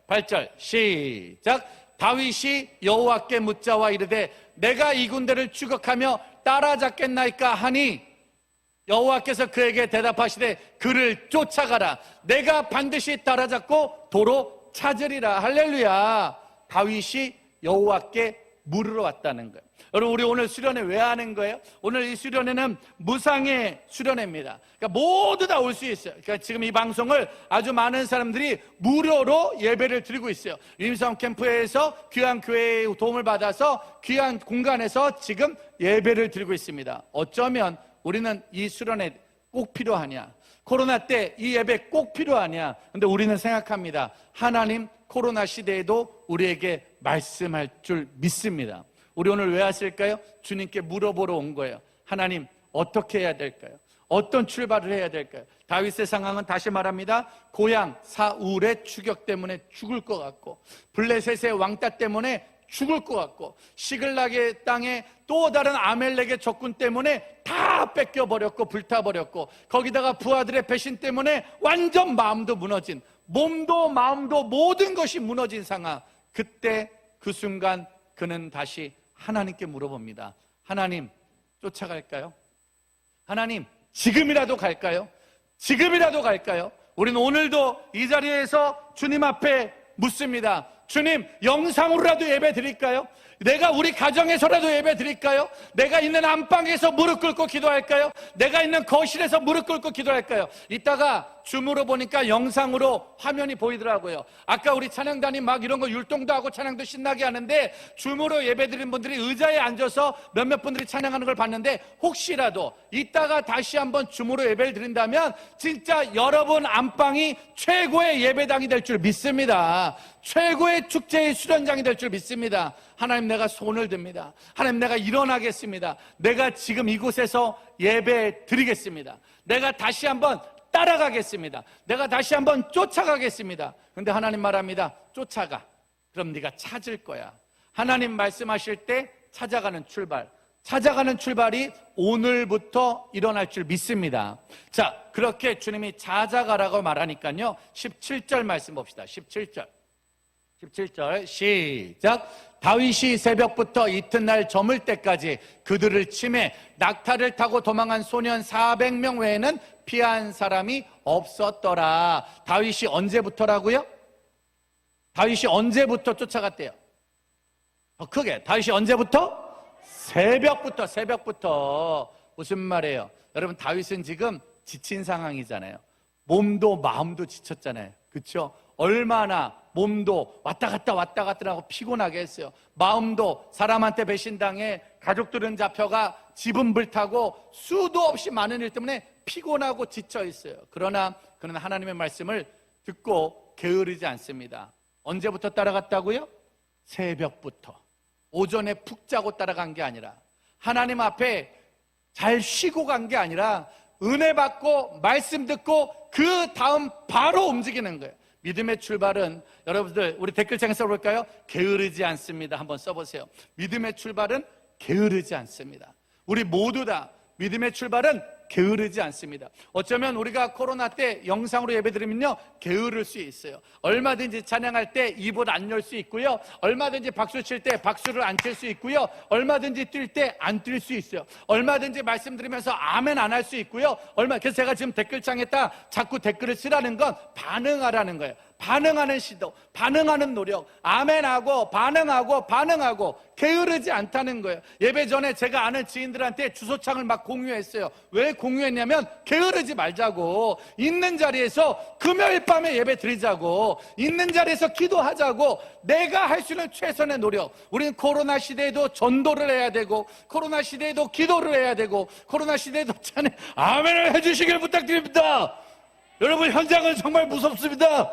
8절 시작. 다윗이 여호와께 묻자와 이르되 내가 이 군대를 추격하며 따라잡겠나이까 하니 여호와께서 그에게 대답하시되 그를 쫓아가라. 내가 반드시 따라잡고 도로 찾으리라. 할렐루야. 다윗이 여호와께 물으러 왔다는 거예요. 여러분, 우리 오늘 수련회 왜 하는 거예요? 오늘 이 수련회는 무상의 수련회입니다. 그러니까 모두 다 올 수 있어요. 그러니까 지금 이 방송을 아주 많은 사람들이 무료로 예배를 드리고 있어요. 유임성 캠프에서 귀한 교회의 도움을 받아서 귀한 공간에서 지금 예배를 드리고 있습니다. 어쩌면 우리는 이 수련회 꼭 필요하냐? 코로나 때 이 예배 꼭 필요하냐? 근데 우리는 생각합니다. 하나님 코로나 시대에도 우리에게 말씀할 줄 믿습니다. 우리 오늘 왜 왔을까요? 주님께 물어보러 온 거예요. 하나님 어떻게 해야 될까요? 어떤 출발을 해야 될까요? 다윗의 상황은 다시 말합니다. 고향 사울의 추격 때문에 죽을 것 같고 블레셋의 왕따 때문에 죽을 것 같고 시글락의 땅에 또 다른 아멜렉의 적군 때문에 다 뺏겨버렸고 불타버렸고 거기다가 부하들의 배신 때문에 완전 마음도 무너진, 몸도 마음도 모든 것이 무너진 상황. 그때 그 순간 그는 다시 하나님께 물어봅니다. 하나님 쫓아갈까요? 하나님 지금이라도 갈까요? 지금이라도 갈까요? 우리는 오늘도 이 자리에서 주님 앞에 묻습니다. 주님, 영상으로라도 예배 드릴까요? 내가 우리 가정에서라도 예배 드릴까요? 내가 있는 안방에서 무릎 꿇고 기도할까요? 내가 있는 거실에서 무릎 꿇고 기도할까요? 이따가 줌으로 보니까 영상으로 화면이 보이더라고요. 아까 우리 찬양단이 막 이런 거 율동도 하고 찬양도 신나게 하는데 줌으로 예배 드린 분들이 의자에 앉아서 몇몇 분들이 찬양하는 걸 봤는데 혹시라도 이따가 다시 한번 줌으로 예배를 드린다면 진짜 여러분 안방이 최고의 예배당이 될 줄 믿습니다. 최고의 축제의 수련장이 될 줄 믿습니다. 하나님, 내가 손을 듭니다. 하나님, 내가 일어나겠습니다. 내가 지금 이곳에서 예배 드리겠습니다. 내가 다시 한번 따라가겠습니다. 내가 다시 한번 쫓아가겠습니다. 근데 하나님 말합니다. 쫓아가. 그럼 네가 찾을 거야. 하나님 말씀하실 때 찾아가는 출발. 찾아가는 출발이 오늘부터 일어날 줄 믿습니다. 자, 그렇게 주님이 찾아가라고 말하니까요. 17절 말씀 봅시다. 17절 시작. 다윗이 새벽부터 이튿날 저물 때까지 그들을 치매 낙타를 타고 도망한 소년 400명 외에는 피한 사람이 없었더라. 다윗이 언제부터라고요? 다윗이 언제부터 쫓아갔대요? 더 크게. 다윗이 언제부터? 새벽부터. 무슨 말이에요? 여러분, 다윗은 지금 지친 상황이잖아요. 몸도 마음도 지쳤잖아요. 그렇죠? 얼마나 몸도 왔다 갔다 하고 피곤하게 했어요. 마음도 사람한테 배신당해, 가족들은 잡혀가, 집은 불타고 수도 없이 많은 일 때문에 피곤하고 지쳐 있어요. 그러나 그는 하나님의 말씀을 듣고 게으르지 않습니다. 언제부터 따라갔다고요? 새벽부터. 오전에 푹 자고 따라간 게 아니라, 하나님 앞에 잘 쉬고 간 게 아니라 은혜 받고 말씀 듣고 그 다음 바로 움직이는 거예요. 믿음의 출발은, 여러분들 우리 댓글창에 써볼까요? 게으르지 않습니다. 한번 써보세요. 믿음의 출발은 게으르지 않습니다. 우리 모두 다 믿음의 출발은 게으르지 않습니다. 어쩌면 우리가 코로나 때 영상으로 예배드리면요 게으를 수 있어요. 얼마든지 찬양할 때 입을 안 열 수 있고요, 얼마든지 박수 칠 때 박수를 안 칠 수 있고요, 얼마든지 뛸 때 안 뛸 수 있어요. 얼마든지 말씀드리면서 아멘 안 할 수 있고요. 그래서 제가 지금 댓글창에다 자꾸 댓글을 쓰라는 건 반응하라는 거예요. 반응하는 시도, 반응하는 노력, 아멘하고 반응하고 게으르지 않다는 거예요. 예배 전에 제가 아는 지인들한테 주소창을 막 공유했어요. 왜 공유했냐면 게으르지 말자고, 있는 자리에서 금요일 밤에 예배 드리자고, 있는 자리에서 기도하자고, 내가 할 수 있는 최선의 노력. 우리는 코로나 시대에도 전도를 해야 되고, 코로나 시대에도 기도를 해야 되고, 코로나 시대에도 찬양 아멘을 해주시길 부탁드립니다. 여러분, 현장은 정말 무섭습니다.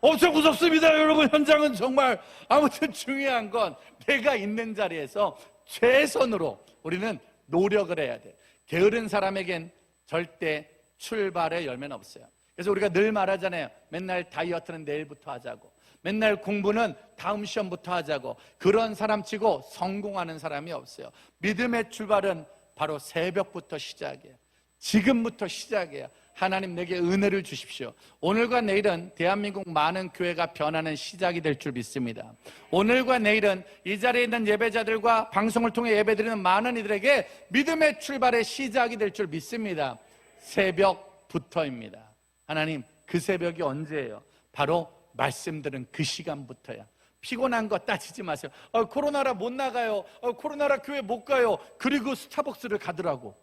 엄청 무섭습니다, 여러분. 현장은 정말. 아무튼 중요한 건 내가 있는 자리에서 최선으로 우리는 노력을 해야 돼. 게으른 사람에겐 절대 출발의 열매는 없어요. 그래서 우리가 늘 말하잖아요. 맨날 다이어트는 내일부터 하자고, 맨날 공부는 다음 시험부터 하자고. 그런 사람 치고 성공하는 사람이 없어요. 믿음의 출발은 바로 새벽부터 시작이에요. 지금부터 시작이에요. 하나님 내게 은혜를 주십시오. 오늘과 내일은 대한민국 많은 교회가 변하는 시작이 될 줄 믿습니다. 오늘과 내일은 이 자리에 있는 예배자들과 방송을 통해 예배드리는 많은 이들에게 믿음의 출발의 시작이 될 줄 믿습니다. 새벽부터입니다. 하나님, 그 새벽이 언제예요? 바로 말씀 들은 그 시간부터야. 피곤한 거 따지지 마세요. 코로나라 못 나가요. 코로나라 교회 못 가요. 그리고 스타벅스를 가더라고.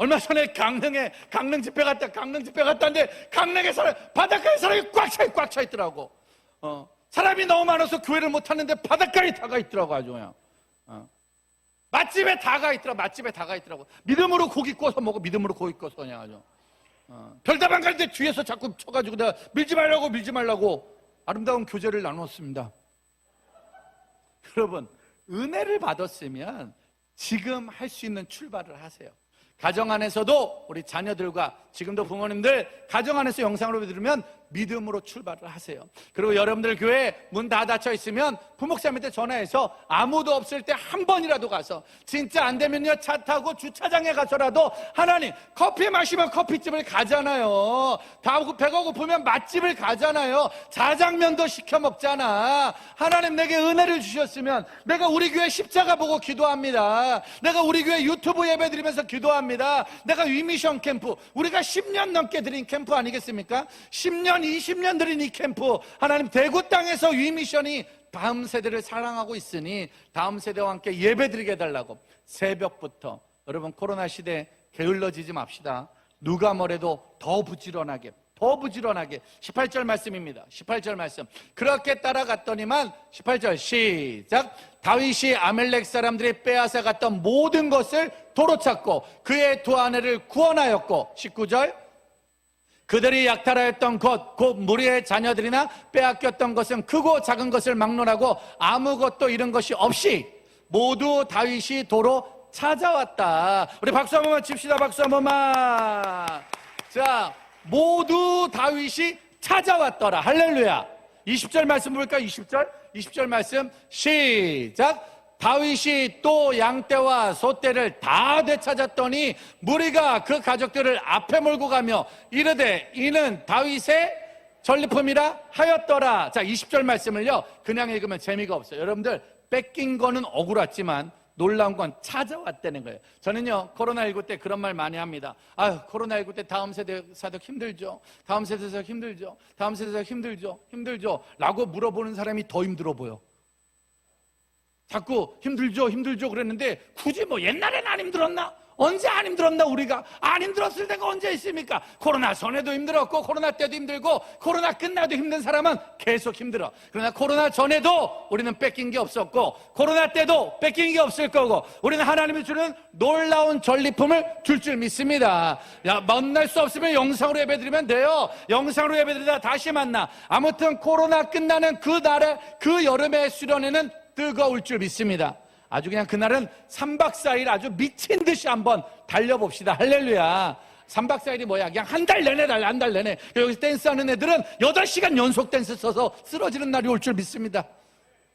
얼마 전에 강릉 집회 갔다는데 강릉에 바닷가에 사람이 꽉 차 있더라고. 사람이 너무 많아서 교회를 못 하는데 바닷가에 다 가 있더라고. 아주 그냥. 맛집에 다 가 있더라고. 믿음으로 고기 구워서 먹어. 믿음으로 고기 구워서 그냥 아주. 별다방 갈 때 뒤에서 자꾸 쳐가지고 내가 밀지 말라고 아름다운 교제를 나눴습니다. 여러분, 은혜를 받았으면 지금 할 수 있는 출발을 하세요. 가정 안에서도 우리 자녀들과 지금도 부모님들 가정 안에서 영상으로 들으면 믿음으로 출발을 하세요. 그리고 여러분들 교회 문 다 닫혀 있으면 부목사님한테 전화해서 아무도 없을 때 한 번이라도 가서, 진짜 안 되면요 차 타고 주차장에 가서라도, 하나님 커피 마시면 커피집을 가잖아요. 배가 고프면 맛집을 가잖아요. 자장면도 시켜 먹잖아. 하나님 내게 은혜를 주셨으면 내가 우리 교회 십자가 보고 기도합니다. 내가 우리 교회 유튜브 예배 드리면서 기도합니다. 내가 위미션 캠프, 우리가 10년 넘게 드린 캠프 아니겠습니까? 10년 20년 드린 이 캠프, 하나님 대구 땅에서 위미션이 다음 세대를 사랑하고 있으니 다음 세대와 함께 예배드리게 해달라고. 새벽부터 여러분, 코로나 시대에 게을러지지 맙시다. 누가 뭐래도 더 부지런하게 18절 말씀입니다. 18절 말씀. 그렇게 따라갔더니만, 18절 시작. 다윗이 아멜렉 사람들이 빼앗아 갔던 모든 것을 도로 찾고 그의 두 아내를 구원하였고, 19절. 그들이 약탈하였던 것, 곧 무리의 자녀들이나 빼앗겼던 것은 크고 작은 것을 막론하고 아무것도 잃은 것이 없이 모두 다윗이 도로 찾아왔다. 우리 박수 한 번만 칩시다. 박수 한 번만. 자, 모두 다윗이 찾아왔더라. 할렐루야. 20절 말씀 볼까요? 20절 말씀 시작. 다윗이 또 양떼와 소떼를 다 되찾았더니 무리가 그 가족들을 앞에 몰고 가며 이르되 이는 다윗의 전리품이라 하였더라. 자, 20절 말씀을요 그냥 읽으면 재미가 없어요. 여러분들, 뺏긴 거는 억울했지만 놀라운 건 찾아왔다는 거예요. 저는요 코로나19 때 그런 말 많이 합니다. 코로나19 때 다음 세대 사역 힘들죠. 다음 세대 사역 힘들죠. 다음 세대 사역 힘들죠 라고 물어보는 사람이 더 힘들어 보여. 자꾸 힘들죠 그랬는데, 굳이 뭐 옛날엔 안 힘들었나? 언제 안 힘들었나? 우리가 안 힘들었을 때가 언제 있습니까? 코로나 전에도 힘들었고 코로나 때도 힘들고 코로나 끝나도 힘든 사람은 계속 힘들어. 그러나 코로나 전에도 우리는 뺏긴 게 없었고 코로나 때도 뺏긴 게 없을 거고, 우리는 하나님이 주는 놀라운 전리품을 줄 믿습니다. 만날 수 없으면 영상으로 예배드리면 돼요. 영상으로 예배드리다 다시 만나. 아무튼 코로나 끝나는 그 날에, 그 여름의 수련회는 뜨거울 줄 믿습니다. 아주 그냥 그날은 3박 4일 아주 미친 듯이 한번 달려봅시다. 할렐루야. 3박 4일이 뭐야? 그냥 한 달 내내 달려, 한 달 내내. 여기서 댄스하는 애들은 8시간 연속 댄스 써서 쓰러지는 날이 올 줄 믿습니다.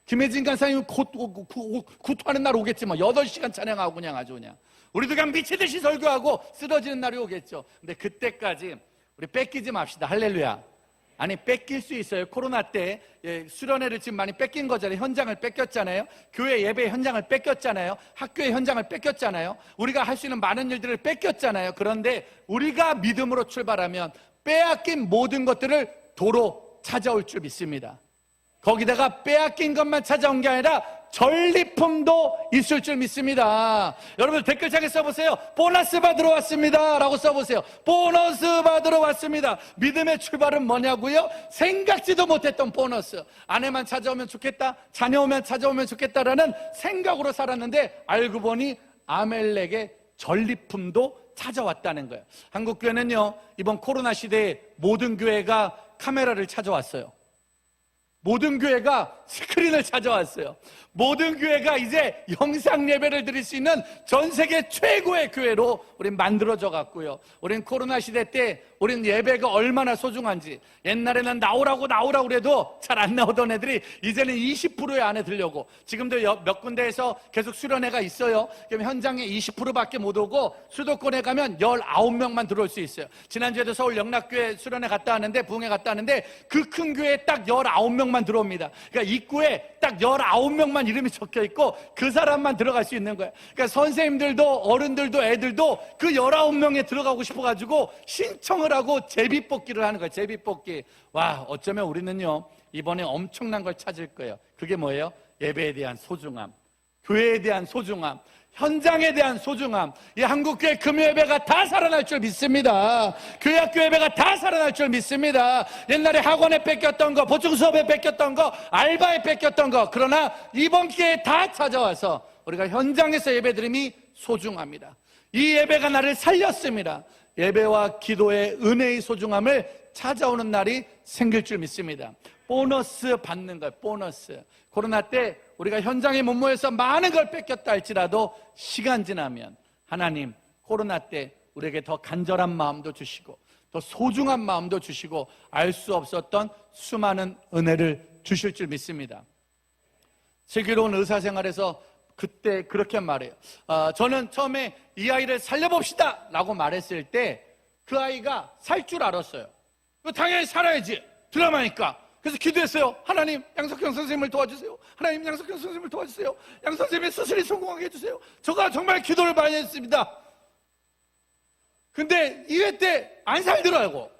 김혜진 간사님 구토하는 날 오겠지 뭐. 8시간 찬양하고 그냥 아주 그냥. 우리도 그냥 미친 듯이 설교하고 쓰러지는 날이 오겠죠. 근데 그때까지 우리 뺏기지 맙시다. 할렐루야. 아니, 뺏길 수 있어요. 코로나 때 수련회를 지금 많이 뺏긴 거잖아요. 현장을 뺏겼잖아요. 교회 예배 현장을 뺏겼잖아요. 학교의 현장을 뺏겼잖아요. 우리가 할 수 있는 많은 일들을 뺏겼잖아요. 그런데 우리가 믿음으로 출발하면 빼앗긴 모든 것들을 도로 찾아올 줄 믿습니다. 거기다가 빼앗긴 것만 찾아온 게 아니라 전리품도 있을 줄 믿습니다. 여러분 댓글창에 써보세요. 보너스 받으러 왔습니다 라고 써보세요. 보너스 받으러 왔습니다. 믿음의 출발은 뭐냐고요? 생각지도 못했던 보너스. 아내만 찾아오면 좋겠다, 자녀 오면 찾아오면 좋겠다라는 생각으로 살았는데 알고 보니 아멜렉의 전리품도 찾아왔다는 거예요. 한국교회는요, 이번 코로나 시대에 모든 교회가 카메라를 찾아왔어요. 모든 교회가 스크린을 찾아왔어요. 모든 교회가 이제 영상 예배를 드릴 수 있는 전 세계 최고의 교회로 우린 만들어져 갔고요. 우린 코로나 시대 때 우린 예배가 얼마나 소중한지, 옛날에는 나오라고 그래도 잘 안 나오던 애들이 이제는 20%의 안에 들려고, 지금도 몇 군데에서 계속 수련회가 있어요. 그럼 현장에 20%밖에 못 오고 수도권에 가면 19명만 들어올 수 있어요. 지난주에도 서울 영락교회 수련회 갔다 왔는데, 부흥회 갔다 왔는데 그 큰 교회에 딱 19명만 들어옵니다. 그러니까 입구에 딱 19명만 이름이 적혀 있고 그 사람만 들어갈 수 있는 거예요. 그러니까 선생님들도 어른들도 애들도 그 19명에 들어가고 싶어가지고 신청을 하고 제비뽑기를 하는 거예요. 제비뽑기. 와, 어쩌면 우리는요, 이번에 엄청난 걸 찾을 거예요. 그게 뭐예요? 예배에 대한 소중함, 교회에 대한 소중함, 현장에 대한 소중함. 이 한국교회 금요예배가 다 살아날 줄 믿습니다. 교회학교 예배가 다 살아날 줄 믿습니다. 옛날에 학원에 뺏겼던 거, 보충수업에 뺏겼던 거, 알바에 뺏겼던 거, 그러나 이번 기회에 다 찾아와서 우리가 현장에서 예배드림이 소중합니다. 이 예배가 나를 살렸습니다. 예배와 기도의 은혜의 소중함을 찾아오는 날이 생길 줄 믿습니다. 보너스 받는 거예요. 보너스. 코로나 때 우리가 현장에 못 모여서 많은 걸 뺏겼다 할지라도 시간 지나면 하나님 코로나 때 우리에게 더 간절한 마음도 주시고 더 소중한 마음도 주시고 알 수 없었던 수많은 은혜를 주실 줄 믿습니다. 슬기로운 의사생활에서 그때 그렇게 말해요. 저는 처음에 이 아이를 살려봅시다 라고 말했을 때 그 아이가 살 줄 알았어요. 당연히 살아야지, 드라마니까. 그래서 기도했어요. 하나님, 양석형 선생님을 도와주세요. 하나님, 양석형 선생님을 도와주세요. 양 선생님의 수술이 성공하게 해주세요. 제가 정말 기도를 많이 했습니다. 근데 2회 때 안 살더라고.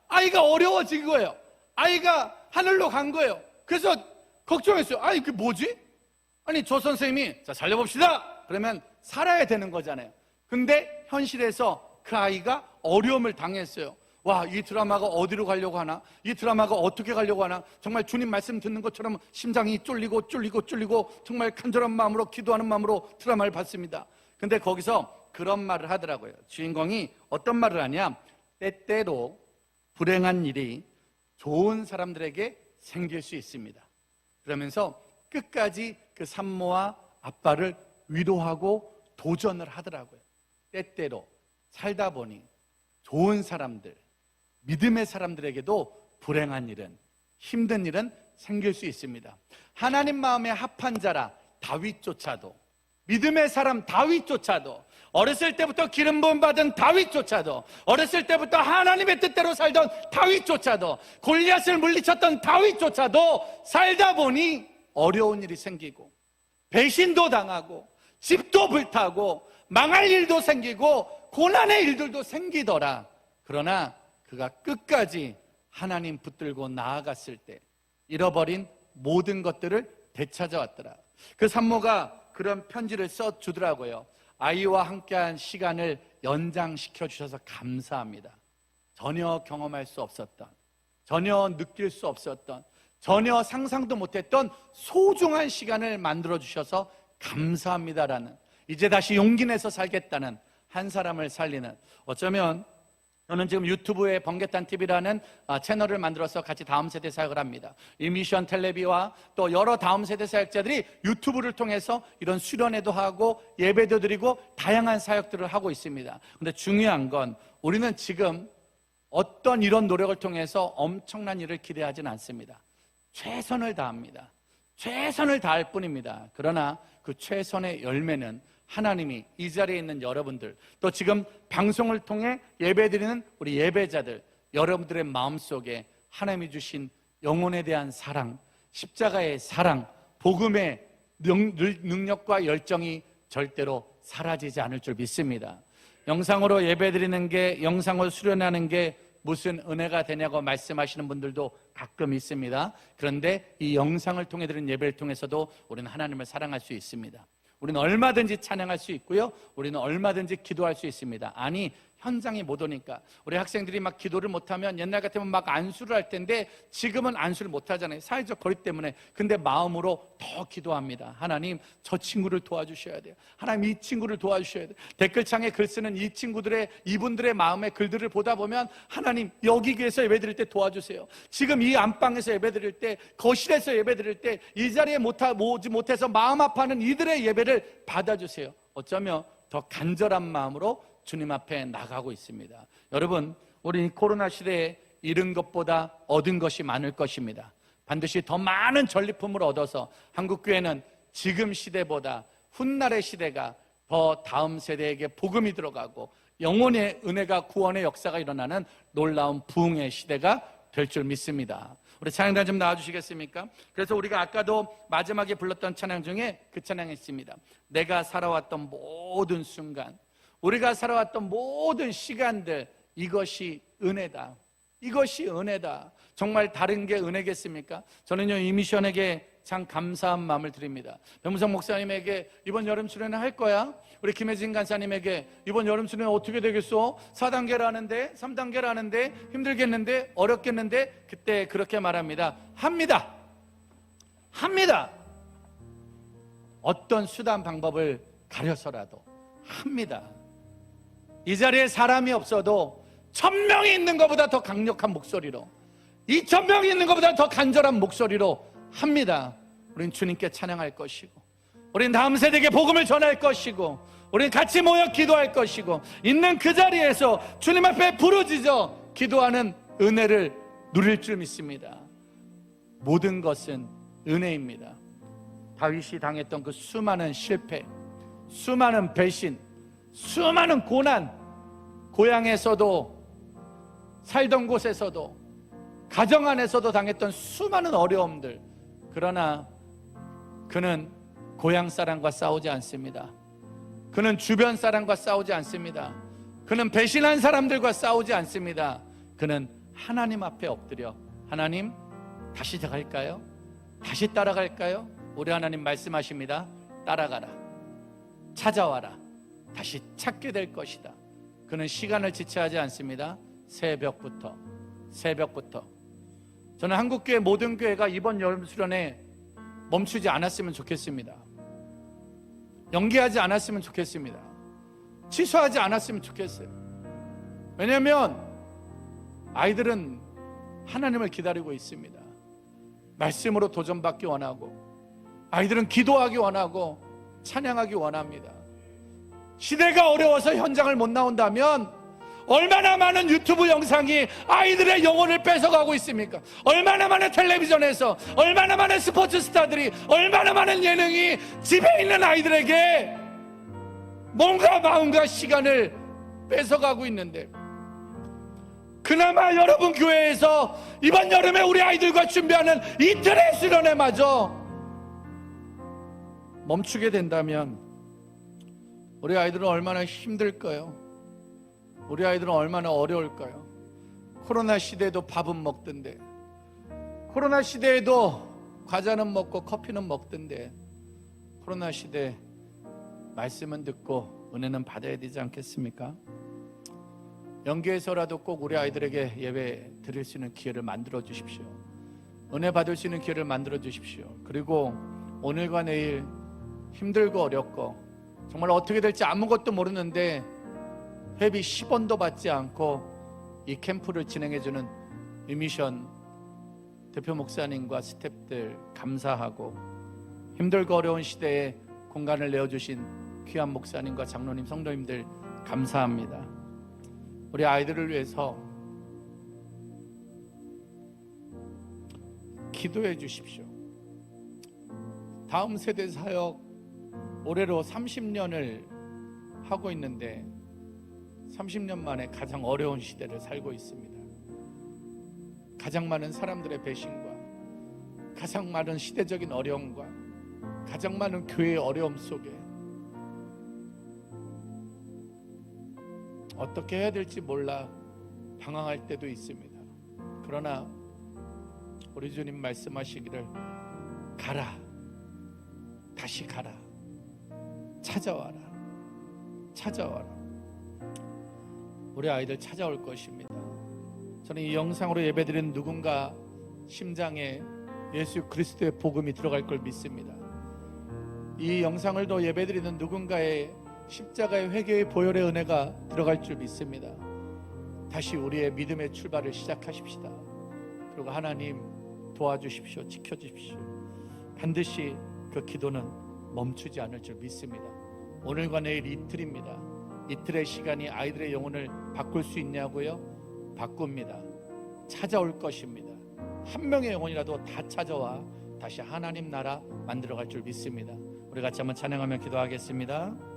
아이가 어려워진 거예요. 아이가 하늘로 간 거예요. 그래서 걱정했어요. 그게 뭐지? 저 선생님이 자 살려봅시다 그러면 살아야 되는 거잖아요. 근데 현실에서 그 아이가 어려움을 당했어요. 와, 이 드라마가 어디로 가려고 하나? 이 드라마가 어떻게 가려고 하나? 정말 주님 말씀 듣는 것처럼 심장이 쫄리고 정말 간절한 마음으로 기도하는 마음으로 드라마를 봤습니다. 근데 거기서 그런 말을 하더라고요. 주인공이 어떤 말을 하냐? 때때로 불행한 일이 좋은 사람들에게 생길 수 있습니다. 그러면서 끝까지 그 산모와 아빠를 위로하고 도전을 하더라고요. 때때로 살다 보니 좋은 사람들, 믿음의 사람들에게도 불행한 일은, 힘든 일은 생길 수 있습니다. 하나님 마음에 합한 자라 다윗조차도, 믿음의 사람 다윗조차도, 어렸을 때부터 기름 부음 받은 다윗조차도, 어렸을 때부터 하나님의 뜻대로 살던 다윗조차도, 골리앗을 물리쳤던 다윗조차도 살다 보니 어려운 일이 생기고 배신도 당하고 집도 불타고 망할 일도 생기고 고난의 일들도 생기더라. 그러나 그가 끝까지 하나님 붙들고 나아갔을 때 잃어버린 모든 것들을 되찾아왔더라. 그 산모가 그런 편지를 써주더라고요. 아이와 함께한 시간을 연장시켜 주셔서 감사합니다. 전혀 경험할 수 없었던, 전혀 느낄 수 없었던, 전혀 상상도 못했던 소중한 시간을 만들어 주셔서 감사합니다라는, 이제 다시 용기 내서 살겠다는 한 사람을 살리는, 어쩌면 저는 지금 유튜브에 번개탄 TV라는 채널을 만들어서 같이 다음 세대 사역을 합니다. 이 미션 텔레비와 또 여러 다음 세대 사역자들이 유튜브를 통해서 이런 수련회도 하고 예배도 드리고 다양한 사역들을 하고 있습니다. 그런데 중요한 건 우리는 지금 어떤 이런 노력을 통해서 엄청난 일을 기대하지는 않습니다. 최선을 다합니다. 최선을 다할 뿐입니다. 그러나 그 최선의 열매는 하나님이 이 자리에 있는 여러분들, 또 지금 방송을 통해 예배드리는 우리 예배자들, 여러분들의 마음속에 하나님이 주신 영혼에 대한 사랑, 십자가의 사랑, 복음의 능력과 열정이 절대로 사라지지 않을 줄 믿습니다. 영상으로 예배드리는 게, 영상으로 수련하는 게 무슨 은혜가 되냐고 말씀하시는 분들도 가끔 있습니다. 그런데 이 영상을 통해 드리는 예배를 통해서도 우리는 하나님을 사랑할 수 있습니다. 우리는 얼마든지 찬양할 수 있고요, 우리는 얼마든지 기도할 수 있습니다. 아니, 현장에 못 오니까 우리 학생들이 막 기도를 못하면 옛날 같으면 막 안수를 할 텐데 지금은 안수를 못 하잖아요. 사회적 거리 때문에. 근데 마음으로 더 기도합니다. 하나님, 저 친구를 도와주셔야 돼요. 하나님, 이 친구를 도와주셔야 돼요. 댓글창에 글 쓰는 이 친구들의, 이분들의 마음의 글들을 보다 보면 하나님, 여기 교회에서 예배드릴 때 도와주세요. 지금 이 안방에서 예배드릴 때, 거실에서 예배드릴 때 이 자리에 오지 못해서 마음 아파하는 이들의 예배를 받아주세요. 어쩌면 더 간절한 마음으로 주님 앞에 나가고 있습니다. 여러분, 우리 코로나 시대에 잃은 것보다 얻은 것이 많을 것입니다. 반드시 더 많은 전리품을 얻어서 한국교회는 지금 시대보다 훗날의 시대가 더 다음 세대에게 복음이 들어가고 영혼의 은혜가 구원의 역사가 일어나는 놀라운 부흥의 시대가 될 줄 믿습니다. 우리 찬양단 좀 나와주시겠습니까? 그래서 우리가 아까도 마지막에 불렀던 찬양 중에 그 찬양이 있습니다. 내가 살아왔던 모든 순간, 우리가 살아왔던 모든 시간들, 이것이 은혜다. 이것이 은혜다. 정말 다른 게 은혜겠습니까? 저는요, 이 미션에게 참 감사한 마음을 드립니다. 변무성 목사님에게 이번 여름 수련회 할 거야? 우리 김혜진 간사님에게 이번 여름 수련회 어떻게 되겠어? 4단계라는데 3단계라는데 힘들겠는데 어렵겠는데 그때 그렇게 말합니다. 합니다. 어떤 수단 방법을 가려서라도 합니다. 이 자리에 사람이 없어도 1000명이 있는 것보다 더 강력한 목소리로, 2000명이 있는 것보다 더 간절한 목소리로 합니다. 우린 주님께 찬양할 것이고, 우린 다음 세대에게 복음을 전할 것이고, 우린 같이 모여 기도할 것이고, 있는 그 자리에서 주님 앞에 부르짖어 기도하는 은혜를 누릴 줄 믿습니다. 모든 것은 은혜입니다. 다윗이 당했던 그 수많은 실패, 수많은 배신, 수많은 고난, 고향에서도 살던 곳에서도 가정 안에서도 당했던 수많은 어려움들, 그러나 그는 고향 사람과 싸우지 않습니다. 그는 주변 사람과 싸우지 않습니다. 그는 배신한 사람들과 싸우지 않습니다. 그는 하나님 앞에 엎드려, 하나님, 다시 갈까요? 다시 따라갈까요? 우리 하나님 말씀하십니다. 따라가라, 찾아와라, 다시 찾게 될 것이다. 그는 시간을 지체하지 않습니다. 새벽부터. 저는 한국교회 모든 교회가 이번 여름 수련회 멈추지 않았으면 좋겠습니다. 연기하지 않았으면 좋겠습니다. 취소하지 않았으면 좋겠어요. 왜냐하면 아이들은 하나님을 기다리고 있습니다. 말씀으로 도전받기 원하고, 아이들은 기도하기 원하고 찬양하기 원합니다. 시대가 어려워서 현장을 못 나온다면 얼마나 많은 유튜브 영상이 아이들의 영혼을 뺏어가고 있습니까? 얼마나 많은 텔레비전에서, 얼마나 많은 스포츠 스타들이, 얼마나 많은 예능이 집에 있는 아이들에게 뭔가 마음과 시간을 뺏어가고 있는데, 그나마 여러분 교회에서 이번 여름에 우리 아이들과 준비하는 이틀의 수련회마저 멈추게 된다면 우리 아이들은 얼마나 힘들까요? 우리 아이들은 얼마나 어려울까요? 코로나 시대에도 밥은 먹던데, 코로나 시대에도 과자는 먹고 커피는 먹던데, 코로나 시대 말씀은 듣고 은혜는 받아야 되지 않겠습니까? 연계해서라도 꼭 우리 아이들에게 예배 드릴 수 있는 기회를 만들어 주십시오. 은혜 받을 수 있는 기회를 만들어 주십시오. 그리고 오늘과 내일 힘들고 어렵고 정말 어떻게 될지 아무것도 모르는데 회비 10원도 받지 않고 이 캠프를 진행해주는 이미션 대표 목사님과 스태프들 감사하고, 힘들고 어려운 시대에 공간을 내어주신 귀한 목사님과 장로님, 성도님들 감사합니다. 우리 아이들을 위해서 기도해 주십시오. 다음 세대 사역 올해로 30년을 하고 있는데 30년 만에 가장 어려운 시대를 살고 있습니다. 가장 많은 사람들의 배신과 가장 많은 시대적인 어려움과 가장 많은 교회의 어려움 속에 어떻게 해야 될지 몰라 방황할 때도 있습니다. 그러나 우리 주님 말씀하시기를 가라, 다시 가라, 찾아와라. 우리 아이들 찾아올 것입니다. 저는 이 영상으로 예배드리는 누군가 심장에 예수 그리스도의 복음이 들어갈 걸 믿습니다. 이 영상을 더 예배드리는 누군가의 십자가의 회개의 보혈의 은혜가 들어갈 줄 믿습니다. 다시 우리의 믿음의 출발을 시작하십시다. 그리고 하나님 도와주십시오. 지켜주십시오. 반드시 그 기도는 멈추지 않을 줄 믿습니다. 오늘과 내일 이틀입니다. 이틀의 시간이 아이들의 영혼을 바꿀 수 있냐고요? 바꿉니다. 찾아올 것입니다. 한 명의 영혼이라도 다 찾아와 다시 하나님 나라 만들어갈 줄 믿습니다. 우리 같이 한번 찬양하며 기도하겠습니다.